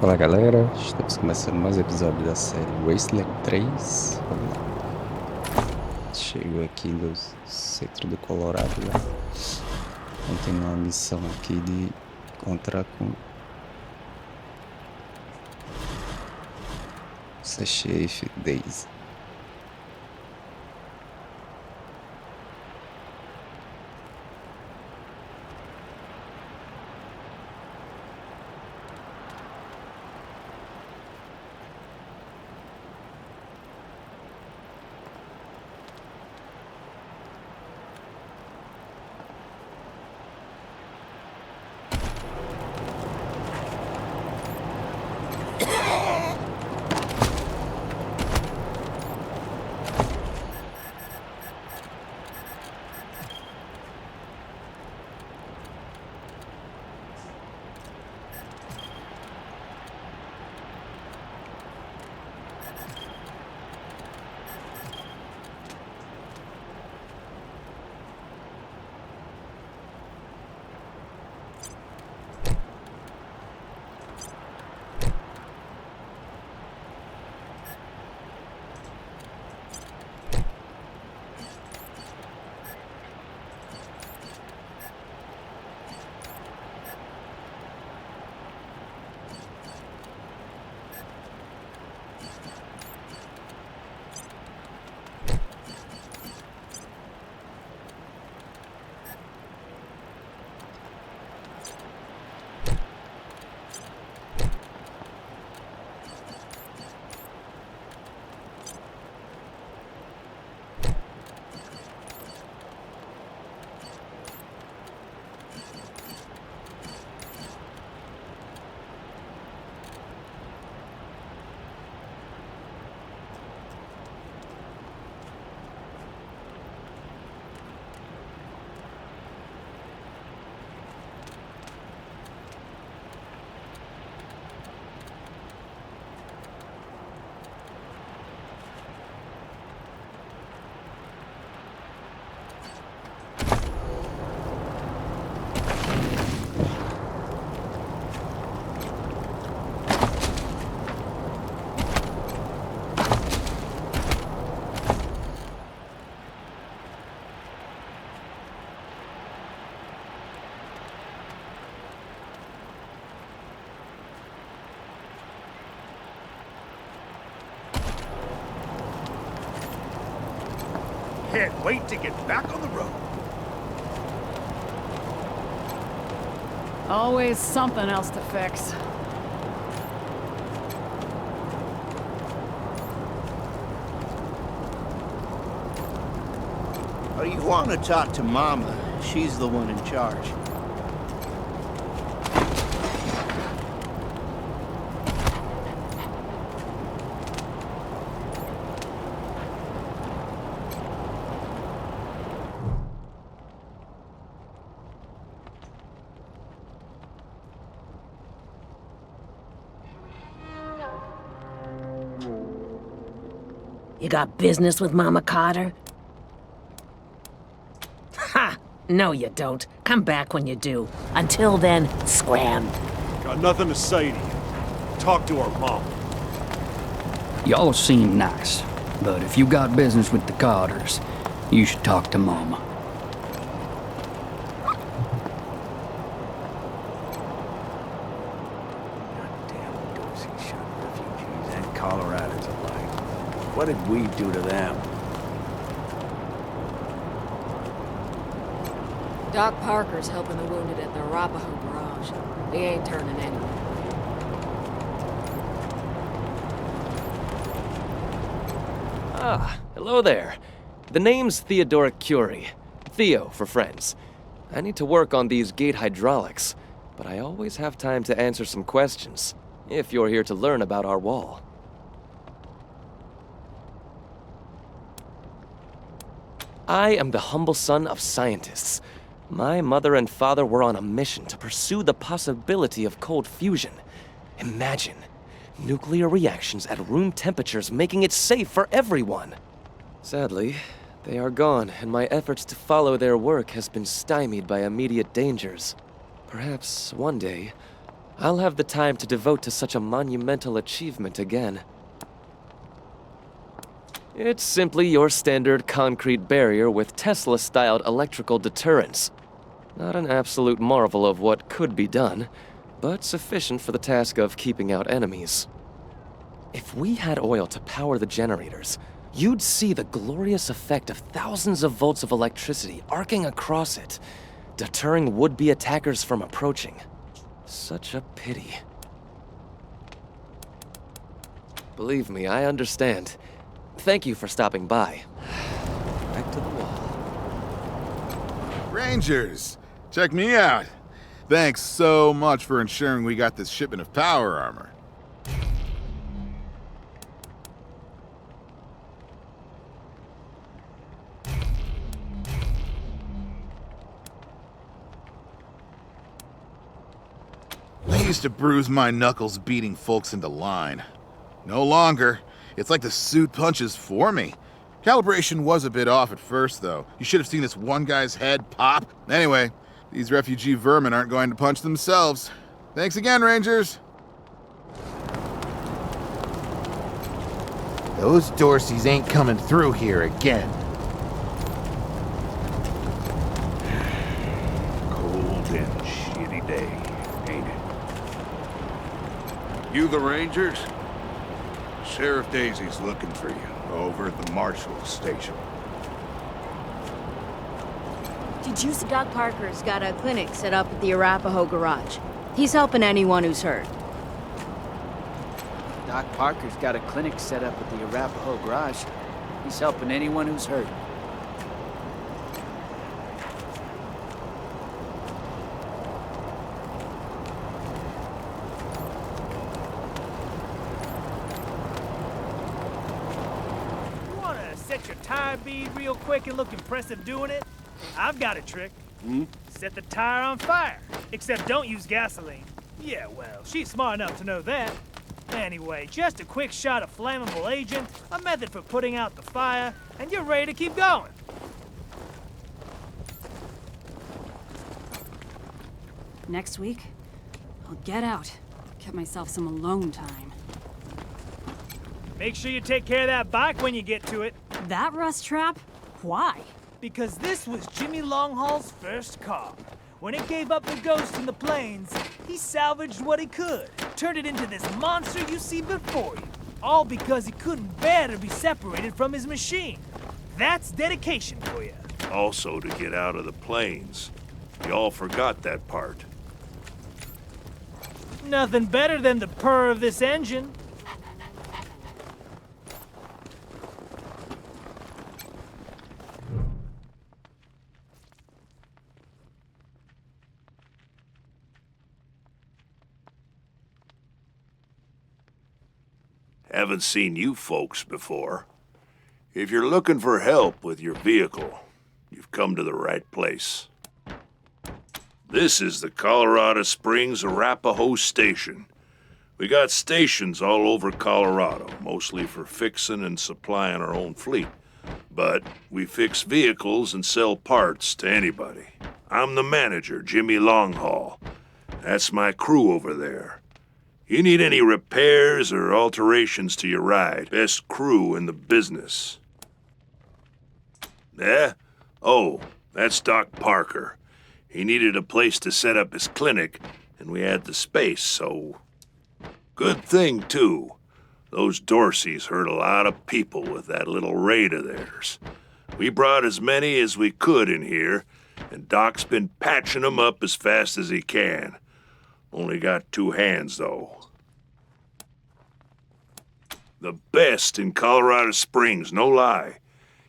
Fala galera, estamos começando mais um episódio da série Wasteland 3. Vamos lá. Chego aqui no centro do Colorado, né? Continuar uma missão aqui de encontrar com essa chefe Daisy. Can't wait to get back on the road. Always something else to fix. Oh, you want to talk to Mama? She's the one in charge. You got business with Mama Carter? Ha! No, you don't. Come back when you do. Until then, scram. Got nothing to say to you. Talk to our mom. Y'all seem nice, but if you got business with the Carters, you should talk to Mama. Goddamn Dorsey shot refugees and Coloradans alike. What did we do to them? Doc Parker's helping the wounded at the Arapaho Garage. He ain't turning anywhere. Ah, hello there. The name's Theodoric Curie. Theo for friends. I need to work on these gate hydraulics, but I always have time to answer some questions, if you're here to learn about our wall. I am the humble son of scientists. My mother and father were on a mission to pursue the possibility of cold fusion. Imagine nuclear reactions at room temperatures making it safe for everyone. Sadly, they are gone, and my efforts to follow their work has been stymied by immediate dangers. Perhaps one day, I'll have the time to devote to such a monumental achievement again. It's simply your standard concrete barrier with Tesla-styled electrical deterrence. Not an absolute marvel of what could be done, but sufficient for the task of keeping out enemies. If we had oil to power the generators, you'd see the glorious effect of thousands of volts of electricity arcing across it, deterring would-be attackers from approaching. Such a pity. Believe me, I understand. Thank you for stopping by. Back to the wall. Rangers, check me out. Thanks so much for ensuring we got this shipment of power armor. I used to bruise my knuckles beating folks into line. No longer. It's like the suit punches for me. Calibration was a bit off at first, though. You should have seen this one guy's head pop. Anyway, these refugee vermin aren't going to punch themselves. Thanks again, Rangers. Those Dorseys ain't coming through here again. Cold and shitty day, ain't it? You the Rangers? Sheriff Daisy's looking for you over at the Marshal's station. Did you see Doc Parker's got a clinic set up at the Arapahoe garage? He's helping anyone who's hurt. Doc Parker's got a clinic set up at the Arapahoe garage. He's helping anyone who's hurt. Set your tire bead real quick and look impressive doing it? I've got a trick. Set the tire on fire. Except don't use gasoline. Yeah, well, she's smart enough to know that. Anyway, just a quick shot of flammable agent, a method for putting out the fire, and you're ready to keep going. Next week, I'll get out. Get myself some alone time. Make sure you take care of that bike when you get to it. That rust trap? Why? Because this was Jimmy Longhaul's first car. When it gave up the ghost in the plains, he salvaged what he could, turned it into this monster you see before you. All because he couldn't bear to be separated from his machine. That's dedication for you. Also to get out of the plains. Y'all forgot that part. Nothing better than the purr of this engine. Haven't seen you folks before. If you're looking for help with your vehicle, you've come to the right place. This is the Colorado Springs Arapahoe Station. We got stations all over Colorado, mostly for fixing and supplying our own fleet. But we fix vehicles and sell parts to anybody. I'm the manager, Jimmy Longhaul. That's my crew over there. You need any repairs or alterations to your ride, best crew in the business. Eh? Oh, that's Doc Parker. He needed a place to set up his clinic, and we had the space, so... Good thing, too. Those Dorseys hurt a lot of people with that little raid of theirs. We brought as many as we could in here, and Doc's been patching them up as fast as he can. Only got 2 hands, though. The best in Colorado Springs, no lie.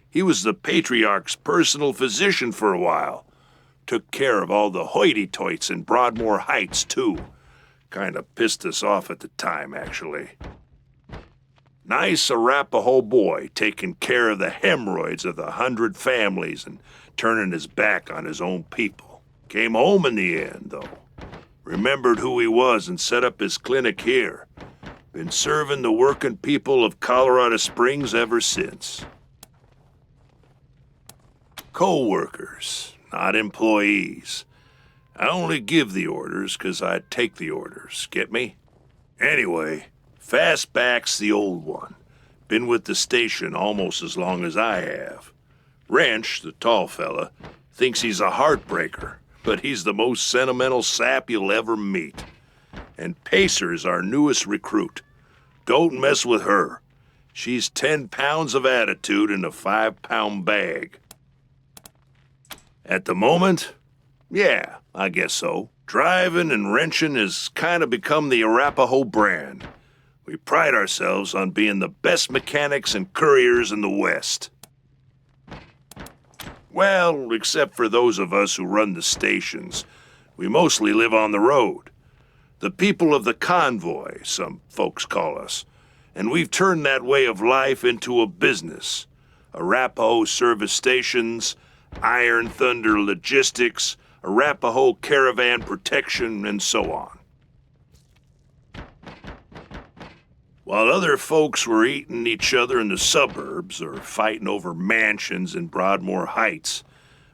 He was the Patriarch's personal physician for a while. Took care of all the hoity-toits in Broadmoor Heights, too. Kinda pissed us off at the time, actually. Nice Arapahoe boy, taking care of the hemorrhoids of the 100 families and turning his back on his own people. Came home in the end, though. Remembered who he was and set up his clinic here. Been serving the working people of Colorado Springs ever since. Co-workers, not employees. I only give the orders 'cause I take the orders, get me? Anyway, Fastback's the old one. Been with the station almost as long as I have. Wrench, the tall fella, thinks he's a heartbreaker, but he's the most sentimental sap you'll ever meet. And Pacer's our newest recruit. Don't mess with her. She's 10 pounds of attitude in a 5-pound bag. At the moment, yeah, I guess so. Driving and wrenching has kind of become the Arapaho brand. We pride ourselves on being the best mechanics and couriers in the West. Well, except for those of us who run the stations, we mostly live on the road. The people of the convoy, some folks call us. And we've turned that way of life into a business. Arapaho service stations, Iron Thunder logistics, Arapaho caravan protection, and so on. While other folks were eating each other in the suburbs or fighting over mansions in Broadmoor Heights,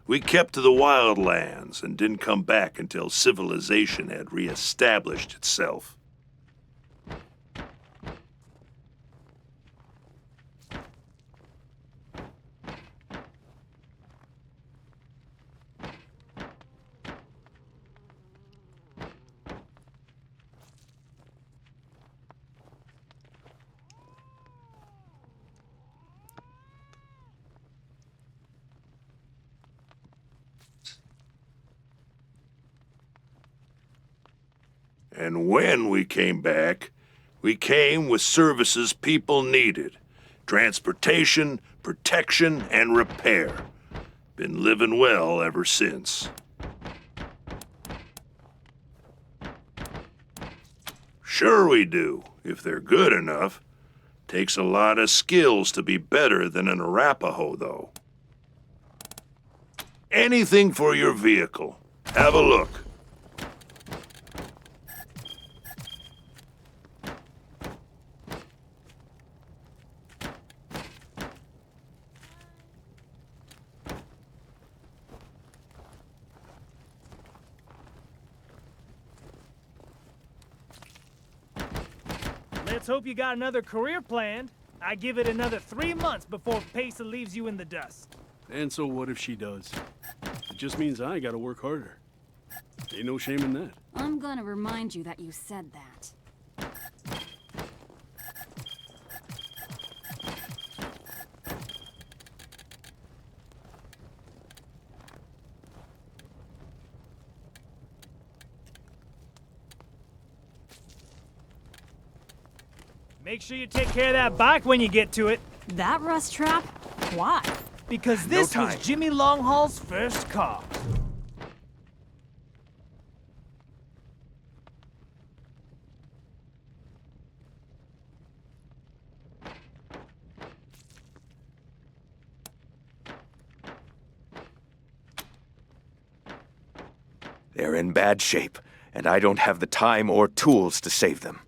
we kept to the wildlands and didn't come back until civilization had reestablished itself. And when we came back, we came with services people needed. Transportation, protection, and repair. Been living well ever since. Sure we do, if they're good enough. Takes a lot of skills to be better than an Arapaho, though. Anything for your vehicle. Have a look. Let's hope you got another career planned. I give it another 3 months before Pacer leaves you in the dust. And so what if she does? It just means I gotta work harder. Ain't no shame in that. I'm gonna remind you that you said that. Make sure you take care of that bike when you get to it. That rust trap? Why? Because this was Jimmy Longhaul's first car. They're in bad shape, and I don't have the time or tools to save them.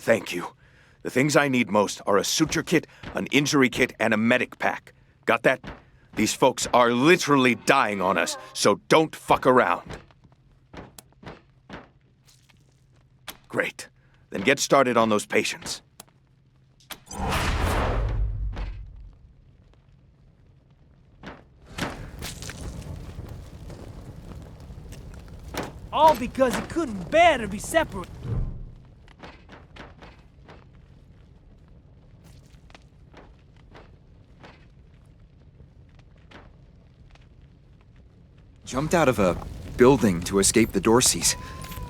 Thank you. The things I need most are a suture kit, an injury kit, and a medic pack. Got that? These folks are literally dying on us, so don't fuck around. Great. Then get started on those patients. All because he couldn't bear to be separate. Jumped out of a building to escape the Dorseys.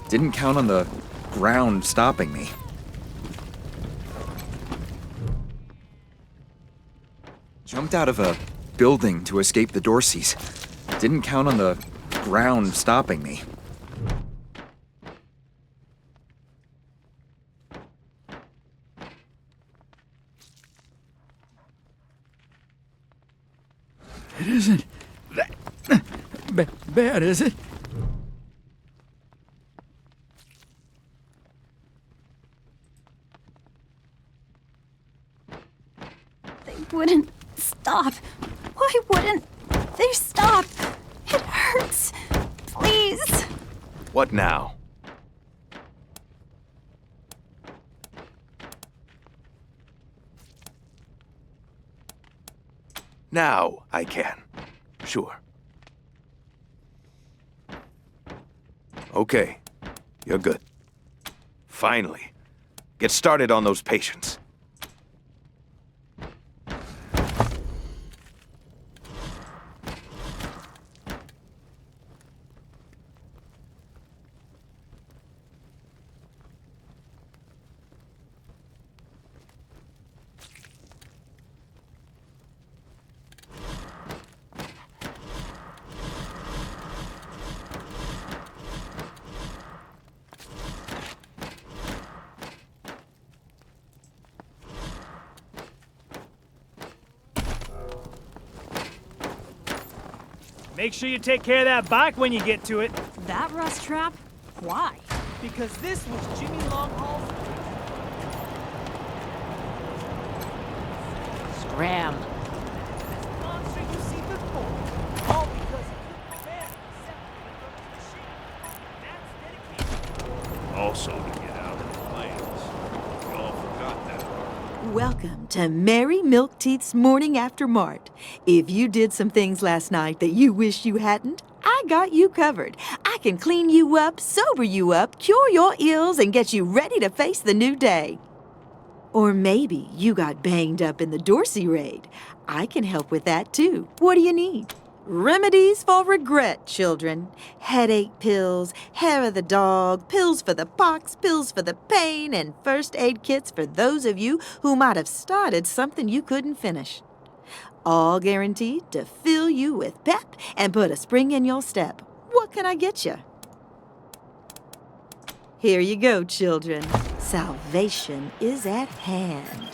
Didn't count on the ground stopping me. Jumped out of a building to escape the Dorseys. Didn't count on the ground stopping me. It isn't that bad, is it? They wouldn't stop. Why wouldn't they stop? It hurts. Please. What now? Now I can. Sure. Okay. You're good. Finally. Get started on those patients. Make sure you take care of that bike when you get to it. That rust trap? Why? Because this was Jimmy Longhall's... Scram. monster you see before. All because he couldn't bear the machine. Also to get out of the plains. You all forgot that part. Welcome to Mary Milkteeth's Morning After Mart. If you did some things last night that you wish you hadn't, I got you covered. I can clean you up, sober you up, cure your ills, and get you ready to face the new day. Or maybe you got banged up in the Dorsey raid. I can help with that too. What do you need? Remedies for regret, children. Headache pills, hair of the dog, pills for the pox, pills for the pain, and first aid kits for those of you who might have started something you couldn't finish. All guaranteed to fill you with pep and put a spring in your step. What can I get you? Here you go, children. Salvation is at hand.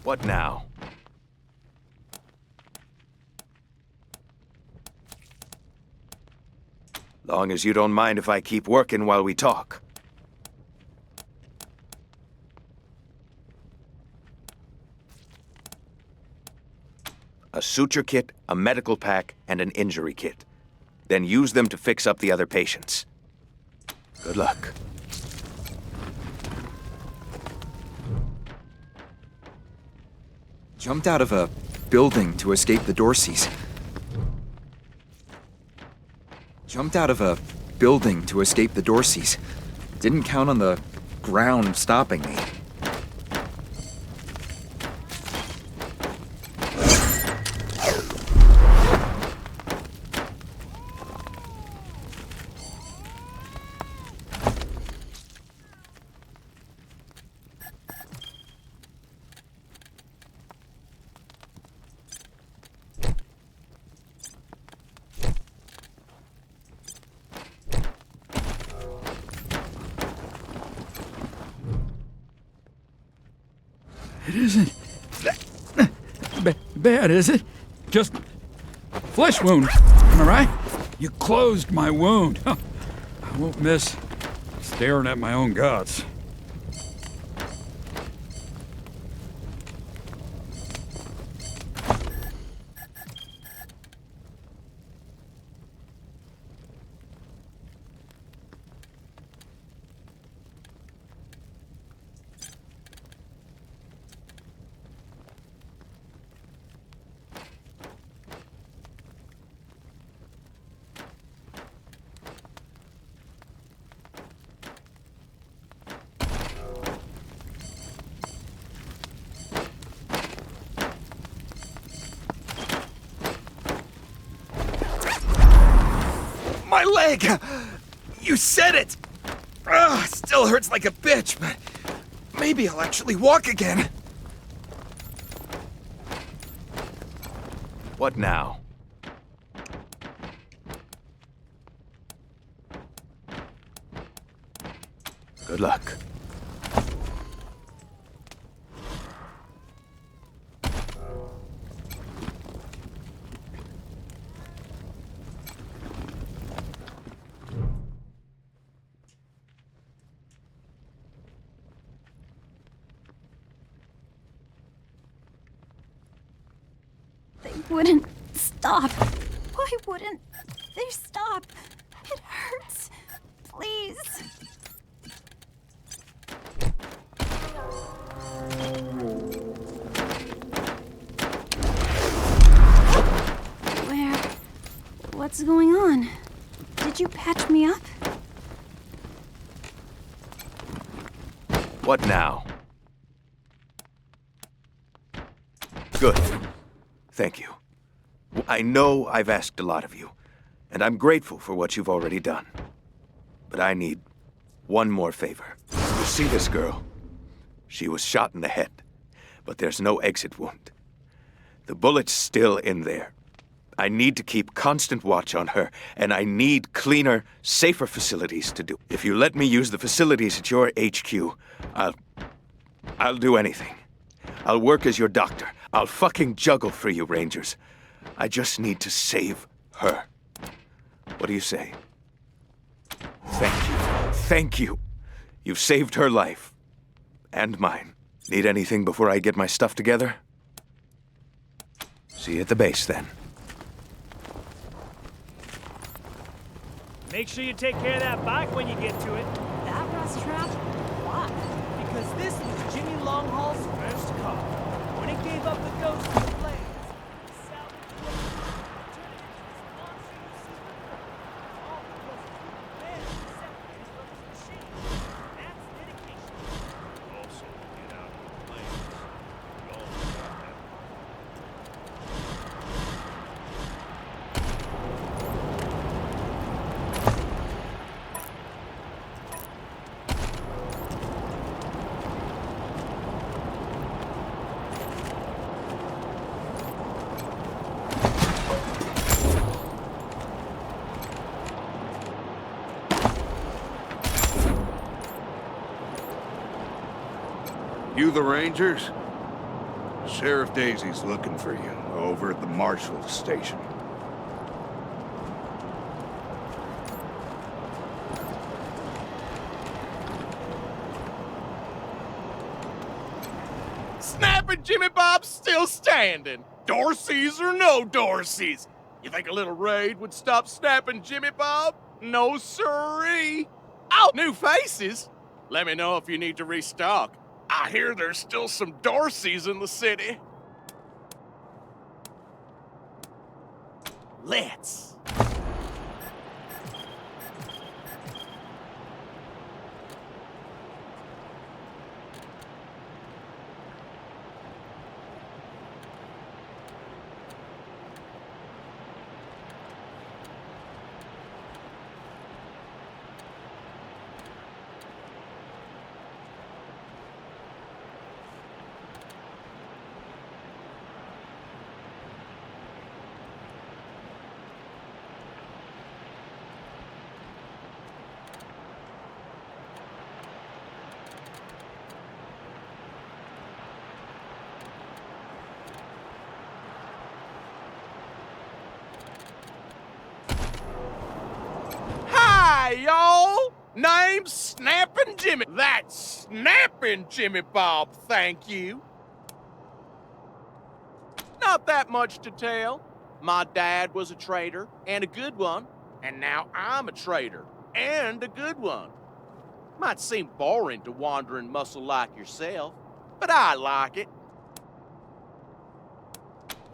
What now? Long as you don't mind if I keep working while we talk. A suture kit, a medical pack, and an injury kit. Then use them to fix up the other patients. Good luck. Jumped out of a building to escape the Dorseys. Jumped out of a building to escape the Dorseys. Didn't count on the ground stopping me. It isn't bad, is it? Just flesh wound, am I right? You closed my wound. I won't miss staring at my own guts. My leg! You said it! Ugh, still hurts like a bitch, but maybe I'll actually walk again. What now? Good luck. They wouldn't stop. Why wouldn't they stop? It hurts. Please. What's going on? Did you patch me up? What now? Good. Thank you. I know I've asked a lot of you, and I'm grateful for what you've already done. But I need one more favor. You see this girl? She was shot in the head, but there's no exit wound. The bullet's still in there. I need to keep constant watch on her, and I need cleaner, safer facilities to do. If you let me use the facilities at your HQ, I'll do anything. I'll work as your doctor. I'll fucking juggle for you, Rangers. I just need to save her. What do you say? Thank you. Thank you. You've saved her life. And mine. Need anything before I get my stuff together? See you at the base, then. Make sure you take care of that bike when you get to it. That rust trap? Why? Because this was Jimmy Longhaul's first car. When he gave up the ghost of the flames, he salvaged the road, turned it into this monstrous system. All because he barely separated from his machine. That's dedication. Also, get out of the flames. We all know that. You the Rangers? Sheriff Daisy's looking for you over at the Marshal's station. Snapping Jimmy Bob's still standing. Dorseys or no Dorseys. You think a little raid would stop snapping Jimmy Bob? No siree. Oh, new faces? Let me know if you need to restock. I hear there's still some Dorseys in the city. Let's. Hey, y'all! Name's Snappin' Jimmy. That's Snappin' Jimmy Bob, thank you. Not that much to tell. My dad was a trader, and a good one. And now I'm a trader, and a good one. Might seem boring to wandering muscle like yourself, but I like it.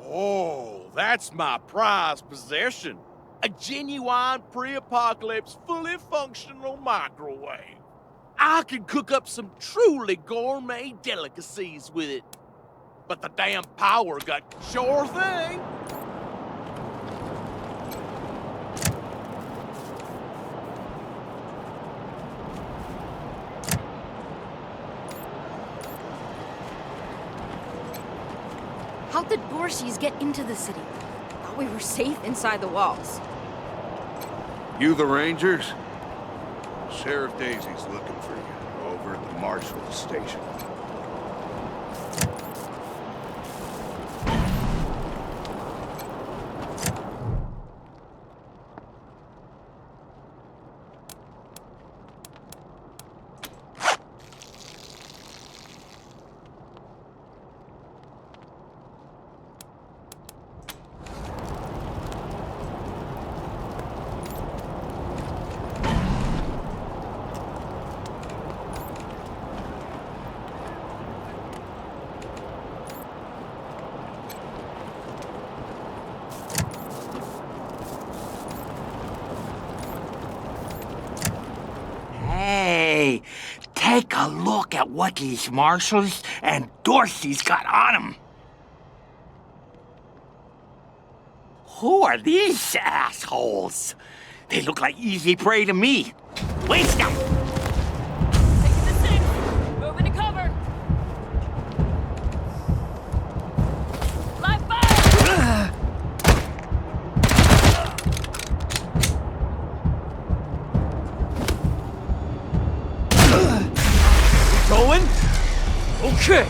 Oh, that's my prized possession. A genuine pre-apocalypse, fully functional microwave. I can cook up some truly gourmet delicacies with it. But the damn power got sure thing. How'd the Dorseys get into the city? Thought we were safe inside the walls. You the Rangers? Sheriff Daisy's looking for you over at the Marshal Station. Hey, take a look at what these marshals and Dorsey's got on them. Who are these assholes? They look like easy prey to me. Waste them! Taking the six. Moving to cover. Live fire! Going? Okay.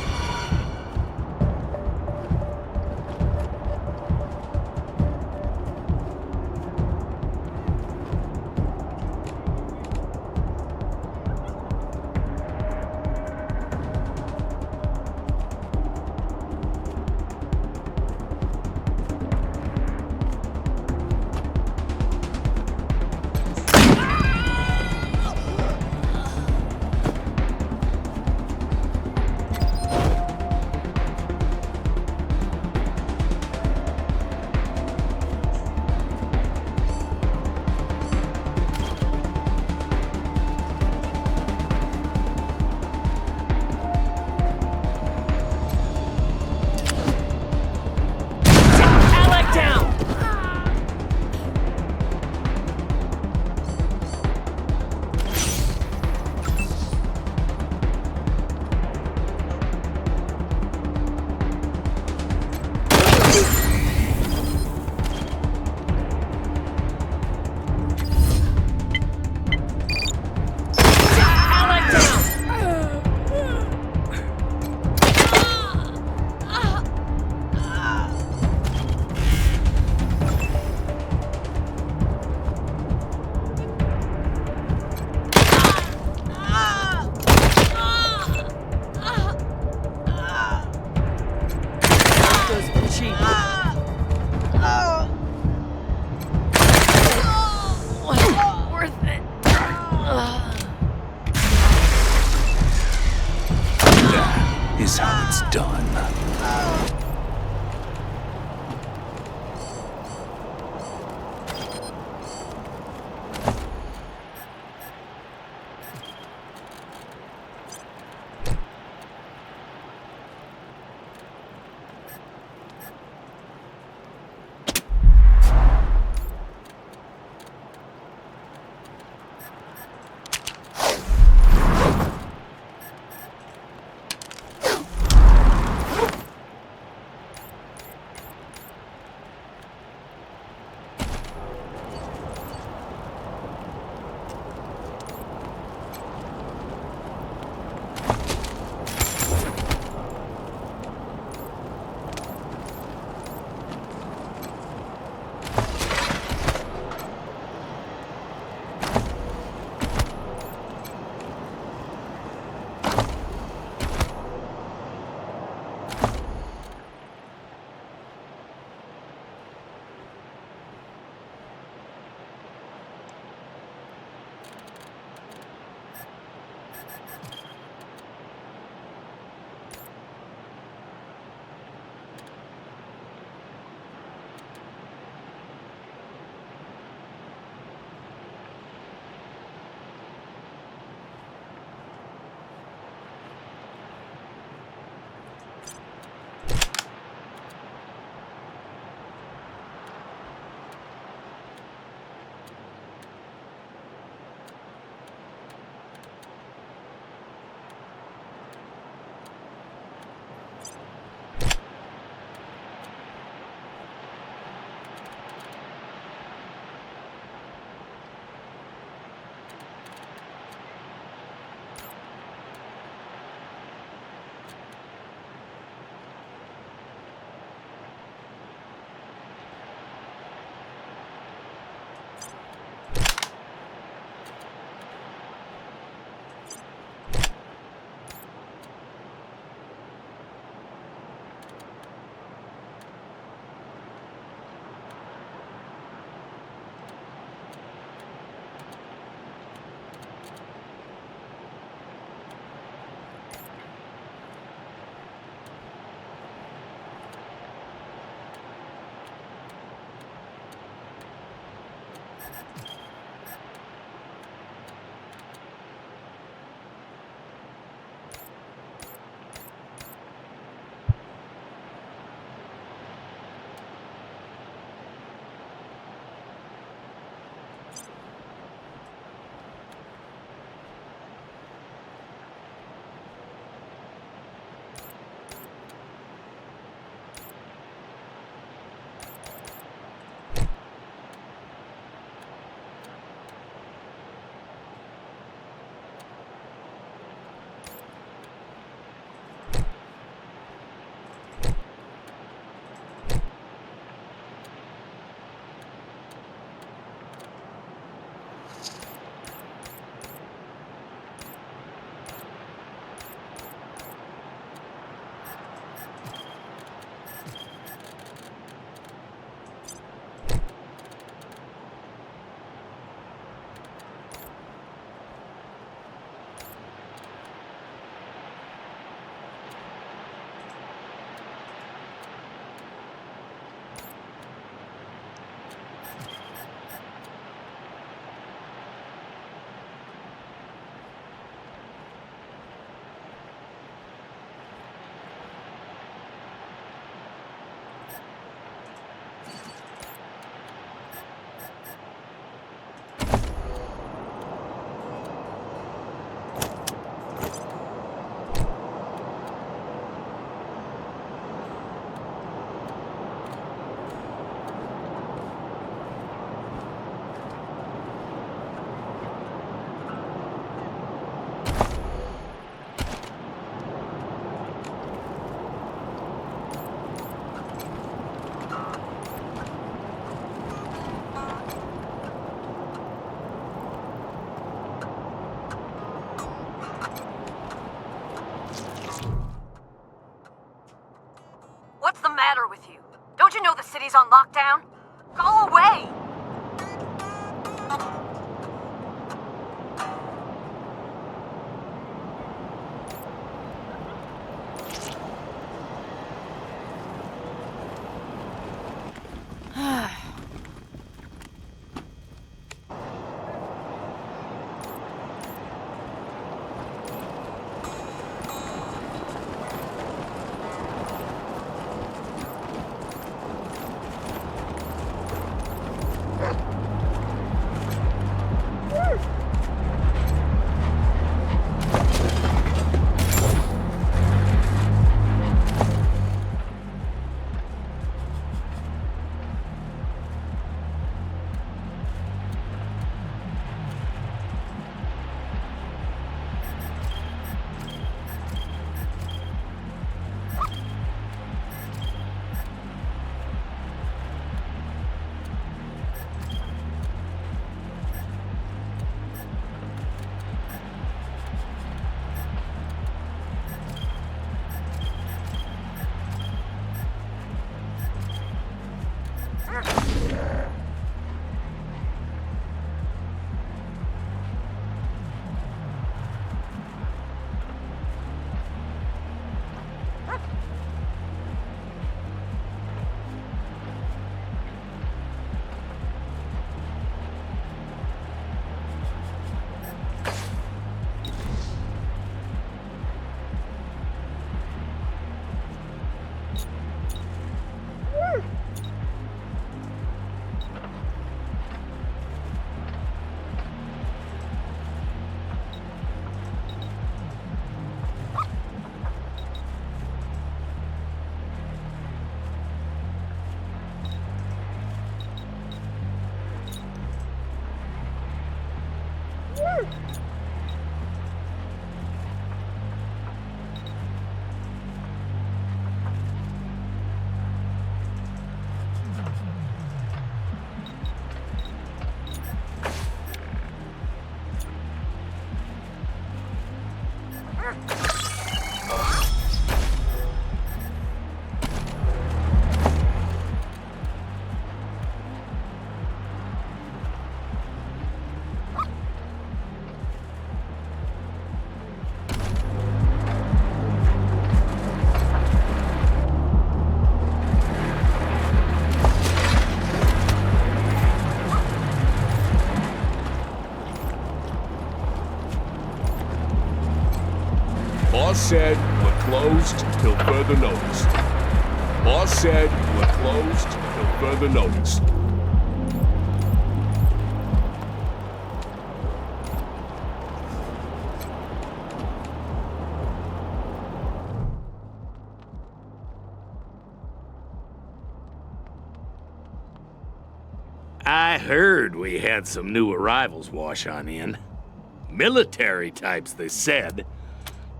Is how it's done. the matter with you? Don't you know the city's on lockdown? Go away! Boss said we're closed till further notice. Boss said we're closed till further notice. I heard we had some new arrivals wash on in. Military types, they said.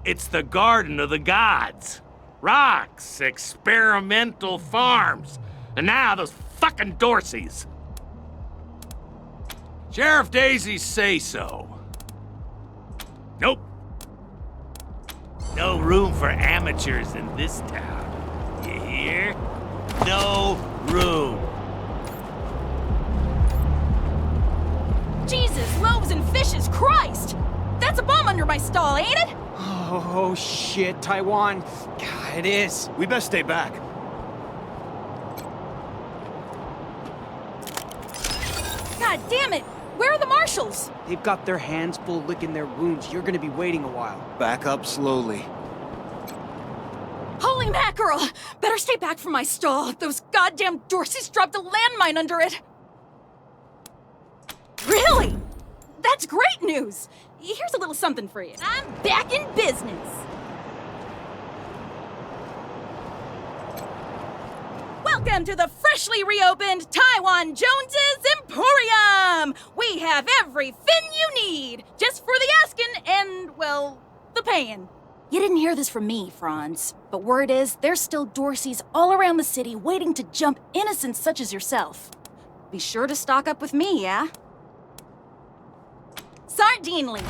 It's the Garden of the Gods. Rocks, experimental farms, and now those fucking Dorseys. Sheriff Daisies say so. Nope. No room for amateurs in this town. You hear? No room. Jesus, loaves and fishes, Christ! That's a bomb under my stall, ain't it? Oh, shit, Taiwan. God, it is. We best stay back. God damn it! Where are the marshals? They've got their hands full licking their wounds. You're gonna be waiting a while. Back up slowly. Holy mackerel! Better stay back from my stall. Those goddamn Dorseys dropped a landmine under it. Really? That's great news! Here's a little something for you. I'm back in business. Welcome to the freshly reopened Taiwan Jones's Emporium! We have everything you need, just for the asking and, well, the paying. You didn't hear this from me, Franz, but word is there's still Dorseys all around the city waiting to jump innocents such as yourself. Be sure to stock up with me, yeah? Sardinely.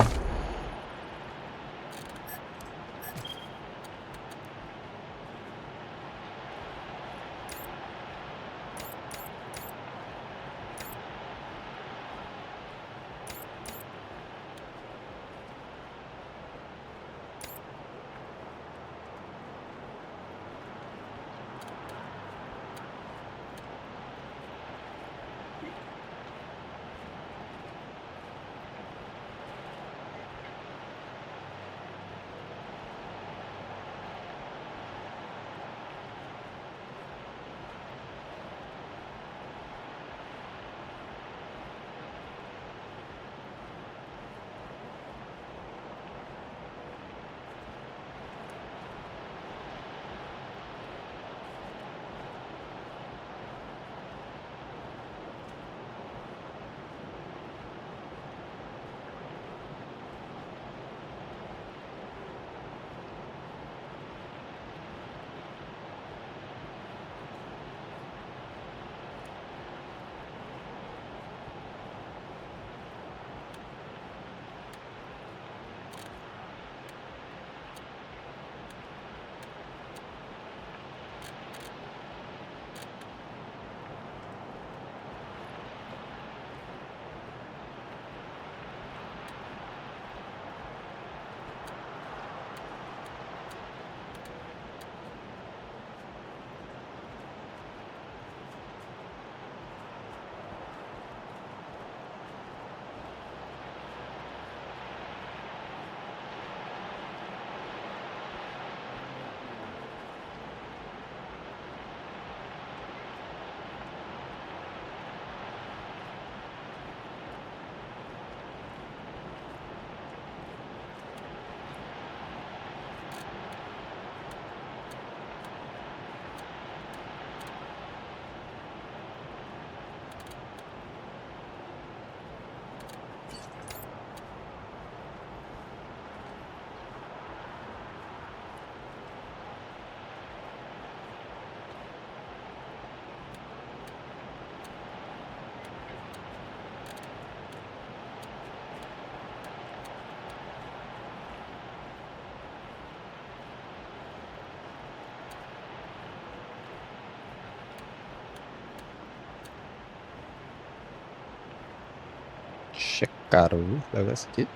Garoto, agak sedikit.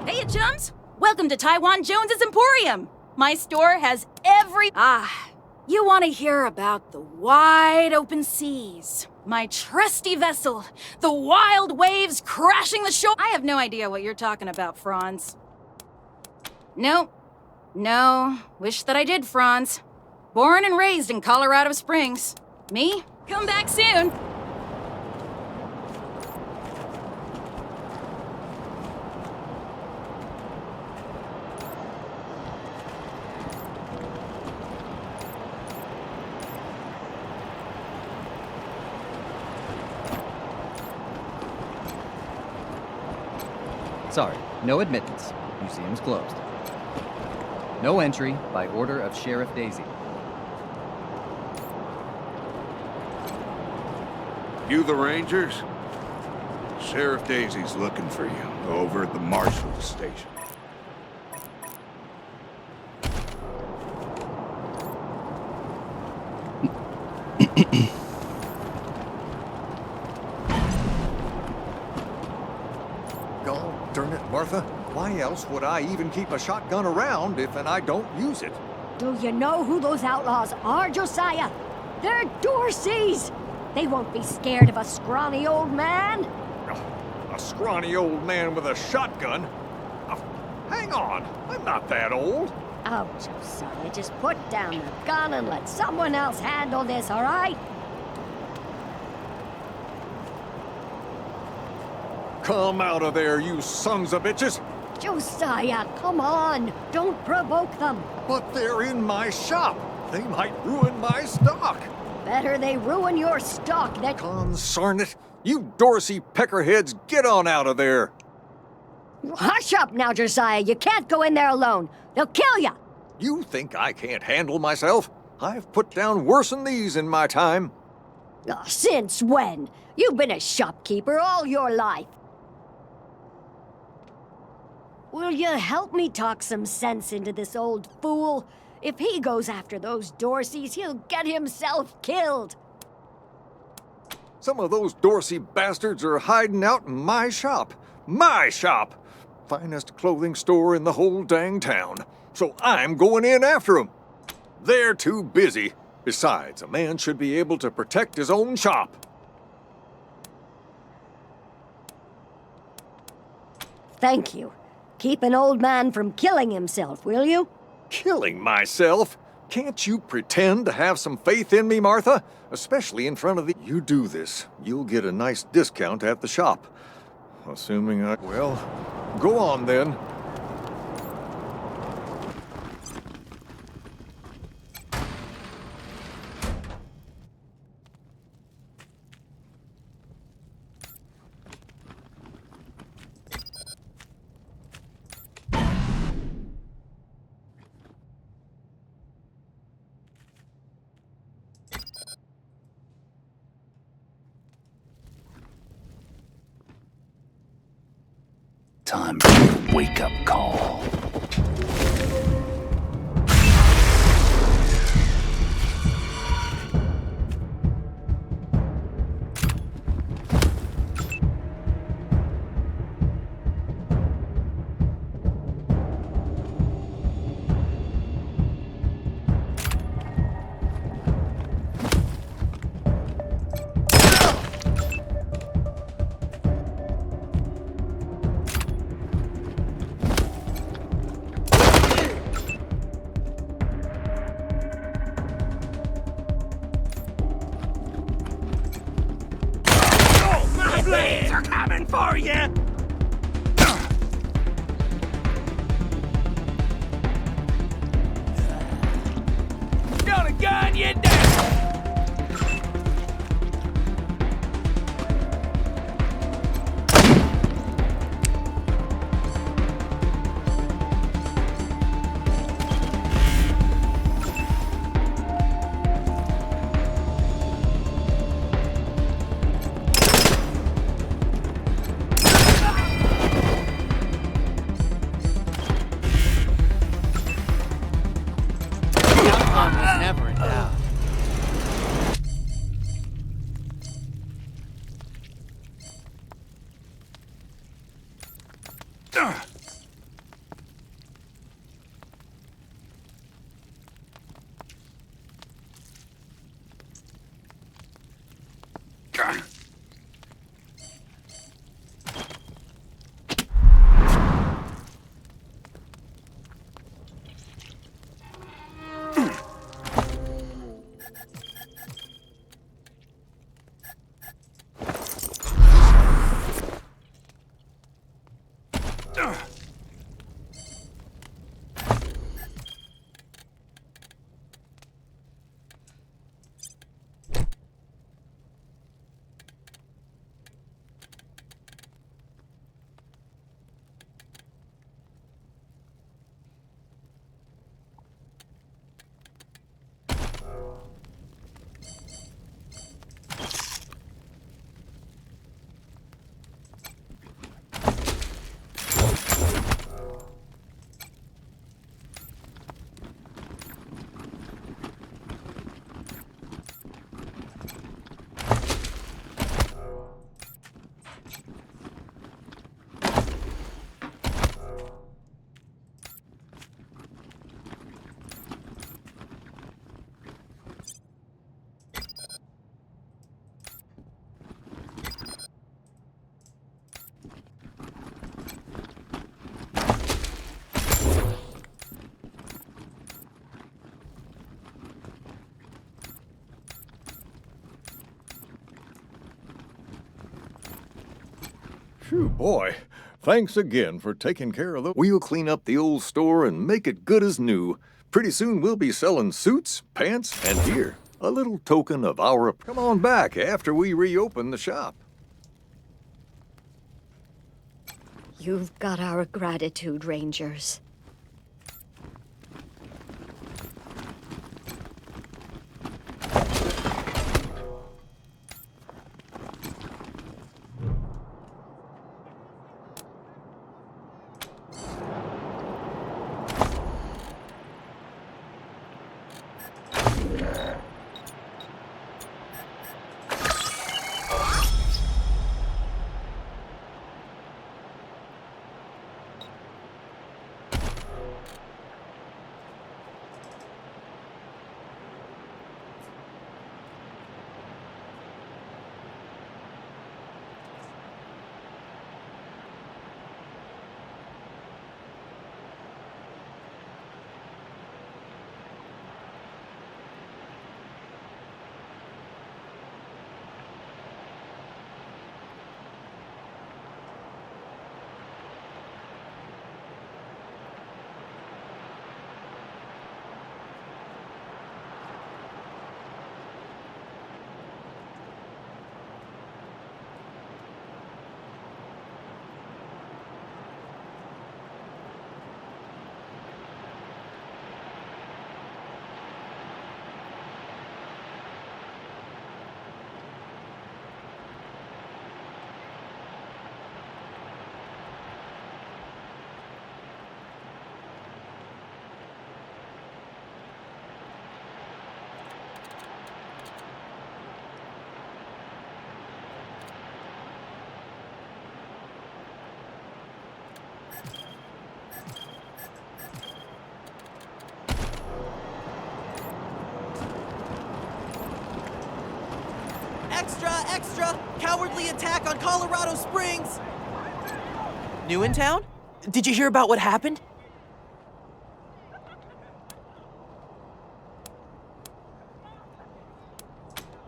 Hey, chums! Welcome to Taiwan Jones's Emporium! My store has every... you want to hear about the wide open seas. My trusty vessel, the wild waves crashing the shore. I have no idea what you're talking about, Franz. No. Wish that I did, Franz. Born and raised in Colorado Springs. Me? Come back soon. Sorry, no admittance. Museum's closed. No entry by order of Sheriff Daisy. You the Rangers? Sheriff Daisy's looking for you over at the Marshal Station. God darn it, Martha. Why else would I even keep a shotgun around if I don't use it? Do you know who those outlaws are, Josiah? They're Dorseys! They won't be scared of a scrawny old man. A scrawny old man with a shotgun? Hang on, I'm not that old. Oh, Josiah, just put down the gun and let someone else handle this, all right? Come out of there, you sons of bitches! Josiah, come on! Don't provoke them! But they're in my shop! They might ruin my stock! Better they ruin your stock than— Consarn it! You Dorsey peckerheads, get on out of there! Hush up now, Josiah! You can't go in there alone! They'll kill you! You think I can't handle myself? I've put down worse than these in my time. Since when? You've been a shopkeeper all your life. Will you help me talk some sense into this old fool? If he goes after those Dorseys, he'll get himself killed. Some of those Dorsey bastards are hiding out in my shop. My shop! Finest clothing store in the whole dang town. So I'm going in after them. They're too busy. Besides, a man should be able to protect his own shop. Thank you. Keep an old man from killing himself, will you? Killing myself? Can't you pretend to have some faith in me, Martha? Especially in front of the... You do this, you'll get a nice discount at the shop. Assuming I... Well, go on then. Time for a wake-up call. Blades are coming for you! Gonna gun you down! Phew, boy. Thanks again for taking care of the... We'll clean up the old store and make it good as new. Pretty soon we'll be selling suits, pants, and gear. A little token of our... Come on back after we reopen the shop. You've got our gratitude, Rangers. Extra, extra! Cowardly attack on Colorado Springs! New in town? Did you hear about what happened?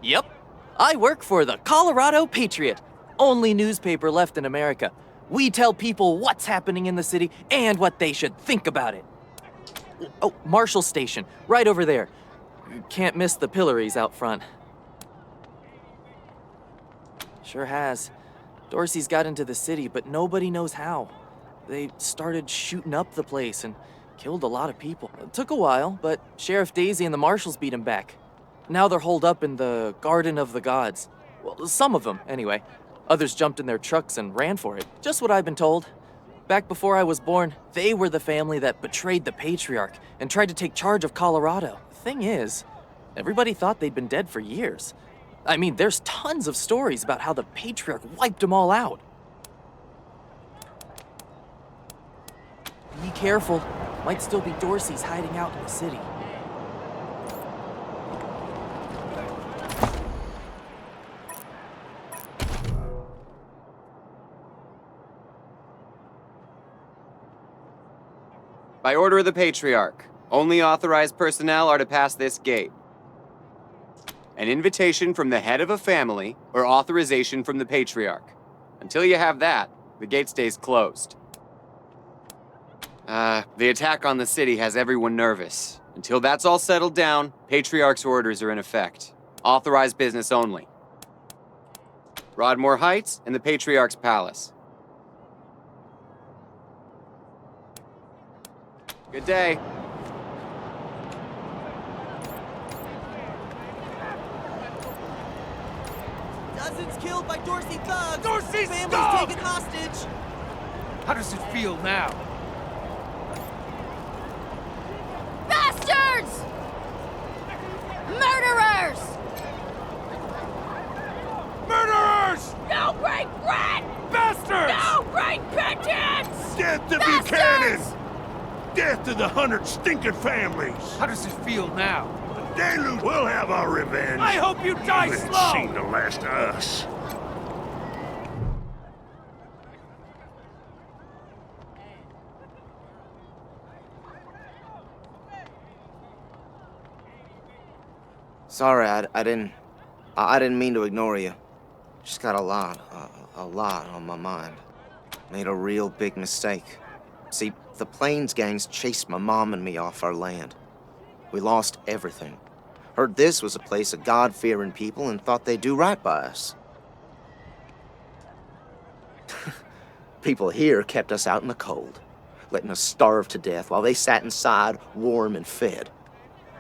Yep. I work for the Colorado Patriot, only newspaper left in America. We tell people what's happening in the city and what they should think about it. Oh, Marshall Station, right over there. Can't miss the pillories out front. Sure has. Dorsey's got into the city, but nobody knows how. They started shooting up the place and killed a lot of people. It took a while, but Sheriff Daisy and the marshals beat him back. Now they're holed up in the Garden of the Gods. Well, some of them, anyway. Others jumped in their trucks and ran for it. Just what I've been told. Back before I was born, they were the family that betrayed the Patriarch and tried to take charge of Colorado. The thing is, everybody thought they'd been dead for years. I mean, there's tons of stories about how the Patriarch wiped them all out. Be careful. Might still be Dorsey's hiding out in the city. By order of the Patriarch, only authorized personnel are to pass this gate. An invitation from the head of a family or authorization from the Patriarch. Until you have that, the gate stays closed. The attack on the city has everyone nervous. Until that's all settled down, Patriarch's orders are in effect. Authorized business only. Broadmoor Heights and the Patriarch's Palace. Good day. Dozens killed by Dorsey thugs! Dorsey's Families thugs! taken hostage! How does it feel now? Bastards! Murderers! Murderers! No great bread! Bastards! No great vengeance! Death to Bastards! Buchanan! Death to the 100 stinking families! How does it feel now? The deluge will have our revenge. I hope you die Haven't slow! seen the last of us. Sorry, I didn't mean to ignore you. Just got a lot on my mind. Made a real big mistake. See, the Plains gangs chased my mom and me off our land. We lost everything. Heard this was a place of God-fearing people and thought they'd do right by us. People here kept us out in the cold, letting us starve to death while they sat inside, warm and fed.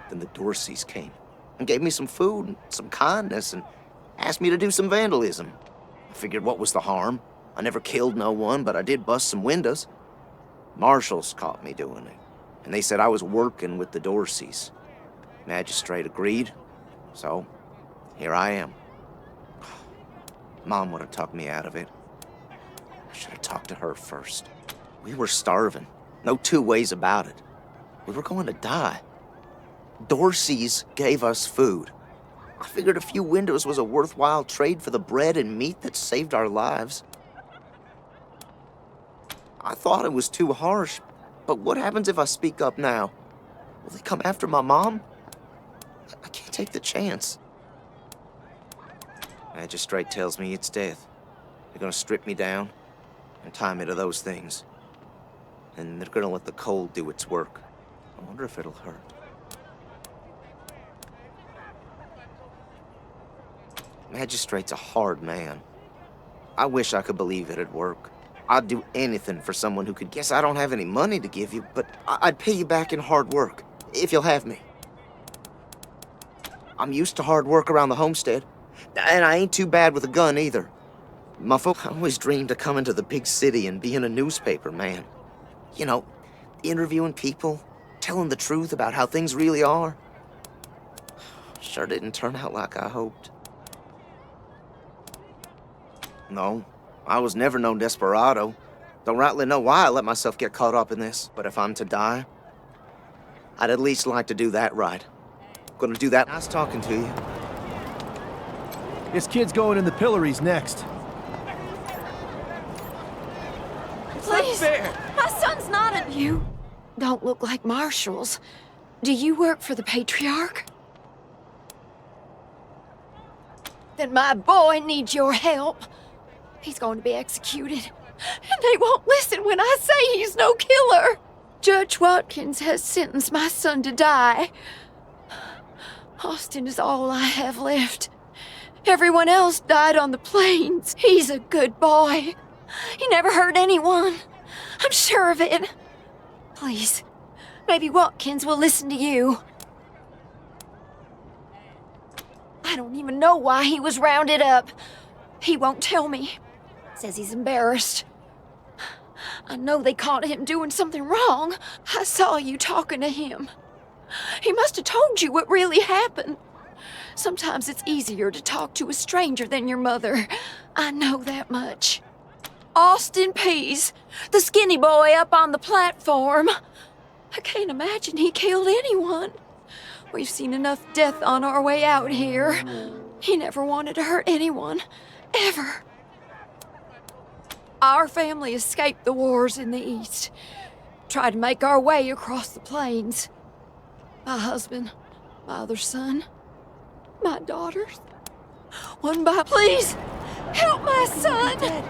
Then the Dorseys came and gave me some food and some kindness and asked me to do some vandalism. I figured what was the harm? I never killed no one, but I did bust some windows. Marshals caught me doing it, and they said I was working with the Dorseys. Magistrate agreed, so here I am. Mom would have talked me out of it. I should have talked to her first. We were starving. No two ways about it. We were going to die. Dorseys gave us food. I figured a few windows was a worthwhile trade for the bread and meat that saved our lives. I thought it was too harsh, but what happens if I speak up now? Will they come after my mom? I can't take the chance. Magistrate tells me it's death. They're gonna strip me down and tie me to those things. And they're gonna let the cold do its work. I wonder if it'll hurt. Magistrate's a hard man. I wish I could believe it'd work. I'd do anything for someone who could guess I don't have any money to give you, but I'd pay you back in hard work, if you'll have me. I'm used to hard work around the homestead, and I ain't too bad with a gun either. I always dreamed of coming to the big city and being a newspaper man. You know, interviewing people, telling the truth about how things really are. Sure didn't turn out like I hoped. No, I was never no desperado. Don't rightly know why I let myself get caught up in this, but if I'm to die, I'd at least like to do that right. Gonna do that. Nice talking to you. This kid's going in the pillories next. Please, my son's not a... You don't look like marshals. Do you work for the Patriarch? Then my boy needs your help. He's going to be executed, and they won't listen when I say he's no killer. Judge Watkins has sentenced my son to die. Austin is all I have left. Everyone else died on the plains. He's a good boy. He never hurt anyone. I'm sure of it. Please, maybe Watkins will listen to you. I don't even know why he was rounded up. He won't tell me. Says he's embarrassed. I know they caught him doing something wrong. I saw you talking to him. He must have told you what really happened. Sometimes it's easier to talk to a stranger than your mother. I know that much. Austin Pease, the skinny boy up on the platform. I can't imagine he killed anyone. We've seen enough death on our way out here. He never wanted to hurt anyone, ever. Our family escaped the wars in the East. Tried to make our way across the plains. My husband, my other son, my daughters. One by... Please, help my son!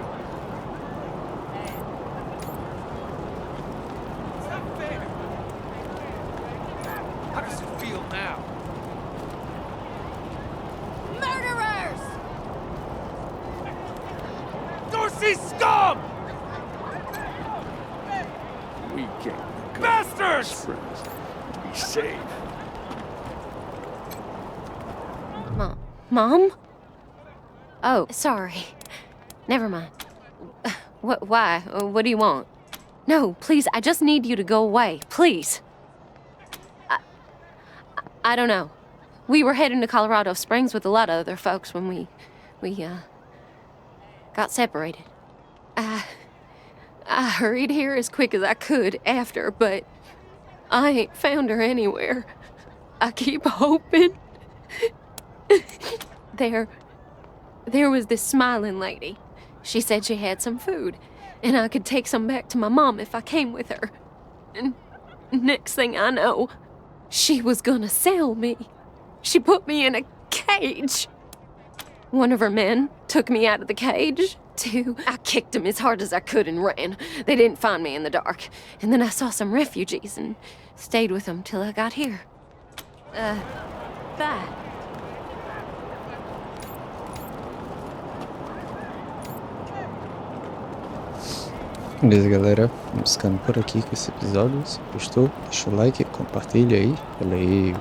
How does it feel now? Murderers! Dorsey scum! We can't. Bastards! Be safe. Mom? Oh, sorry. Never mind. Why? What do you want? No, please, I just need you to go away. Please. I don't know. We were heading to Colorado Springs with a lot of other folks when we got separated. I hurried here as quick as I could after, but I ain't found her anywhere. I keep hoping. There was this smiling lady. She said she had some food, and I could take some back to my mom if I came with her. And next thing I know, she was gonna sell me. She put me in a cage. One of her men took me out of the cage. 2, I kicked him as hard as I could and ran. They didn't find me in the dark. And then I saw some refugees and stayed with them till I got here. 5. Beleza, galera, vamos ficando por aqui com esse episódio. Se gostou, deixa o like, compartilha aí. Valeu!